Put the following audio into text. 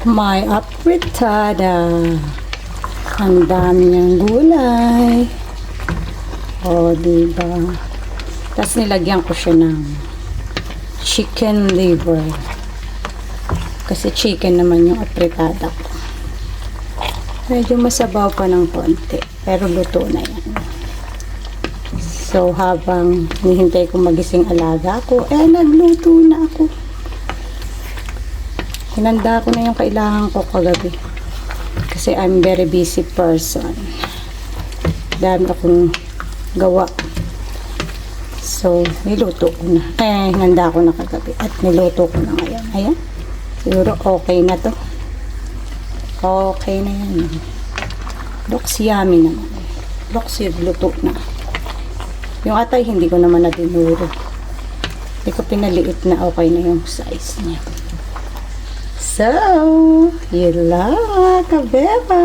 May afritada. Ang dami niyang gulay. O, diba? Tapos nilagyan ko siya ng chicken liver. Kasi chicken naman yung afritada ko. Medyo masabaw pa ng konti. Pero luto na yan. So, habang hinihintay ko magising alaga ko, nagluto na ako. Hinanda ko na yung kailangan ko kagabi. Kasi I'm very busy person. Dami akong gawa. So, niluto ko na. Hinanda ko na kagabi. At niluto ko na ngayon. Ayan. Siguro okay na to. Okay na yan. Looks yummy naman. Looks yun, luto na. Yung atay, hindi ko naman na dinuro. Hindi ko pinaliit na okay na yung size niya. So, you like a beba.